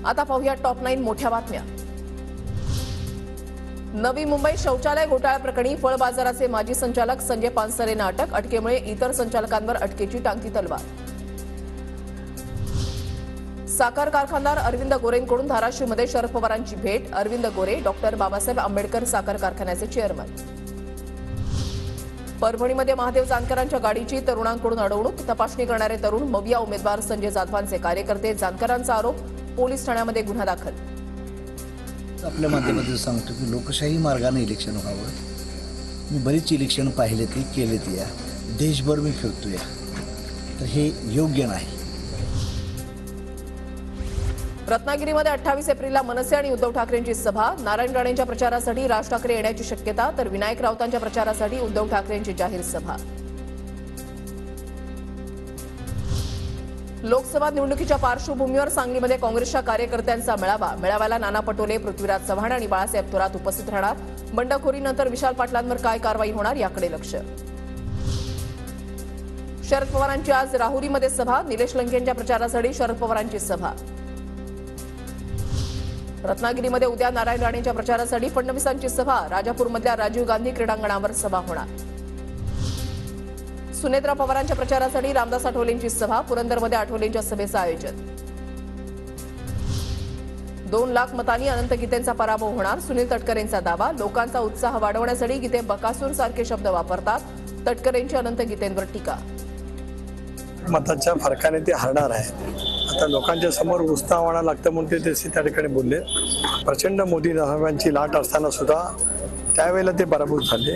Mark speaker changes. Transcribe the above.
Speaker 1: आता पाहूया टॉप 9 मोठ्या बातम्या। नवी मुंबई शौचालय घोटाळा प्रकरणी फळ बाजाराचे माजी संचालक संजय पानसरेंना अटक। अटकेमुळे इतर संचालकांवर अटकेची टांगती तलवार। साखर कारखानदार अरविंद गोरेंकडून धाराशिवमध्ये शरद पवारांची भेट। अरविंद गोरे डॉक्टर बाबासाहेब आंबेडकर साखर कारखान्याचे चेअरमन। परभणीमध्ये महादेव जानकरांच्या गाडीची तरुणांकडून अडवणूक। तपासणी करणारे तरुण मविया उमेदवार संजय जाधवांचे कार्यकर्ते। जानकरांचा आरोप, पोलीस ठाण्यामध्ये गुन्हा दाखल।
Speaker 2: आपल्या माध्यमातून सांगतो की लोकशाही मार्गाने इलेक्शन व्हावं। मी बरीच इलेक्शन पाहिले ती केले ती या देशभर मी फिरतोय, तर हे योग्य नाही।
Speaker 1: रत्नागिरीमध्ये 28 एप्रिलला मनसे आणि उद्धव ठाकरेंची सभा। नारायण राणेंच्या प्रचारासाठी राज ठाकरे येण्याची शक्यता, तर विनायक राऊतांच्या प्रचारासाठी उद्धव ठाकरेंची जाहीर सभा। लोकसभा निवडणुकीच्या पार्श्वभूमीवर सांगलीमध्ये काँग्रेसच्या कार्यकर्त्यांचा मेळावा। मेळाव्याला नाना पटोले, पृथ्वीराज चव्हाण आणि बाळासाहेब थोरात उपस्थित राहणार। बंडखोरीनंतर विशाल पाटलांवर काय कारवाई होणार याकडे लक्ष। शरद पवारांची आज राहुरीमध्ये सभा। निलेश लंकेंच्या प्रचारासाठी शरद पवारांची सभा। रत्नागिरीमध्ये उद्या नारायण राणेंच्या प्रचारासाठी फडणवीसांची सभा। राजापूरमधल्या राजीव गांधी क्रीडांगणावर सभा होणार। सुनेत्रा पवारांच्या प्रचारासाठी रामदास आठवलेंची सभा। पुरंदरमध्ये आठवलेंच्या सभेचं आयोजन। 2 लाख मतांनी अनंत गीतेंचा पराभव होणार, सुनील तटकरेंचा दावा। लोकांचा उत्साह वाढवण्यासाठी गीते बकासूर सारखे शब्द वापरतात। तटकरेंची अनंत गीतेंवर टीका।
Speaker 3: मताच्या फरकाने ते हरणार आहे। आता लोकांच्या समोर उत्साह आणायला लागतं म्हणून ते त्या ठिकाणी बोलले। प्रचंड मोदी साहेबांची लाट असताना सुद्धा त्यावेळेला ते पराभूत झाले।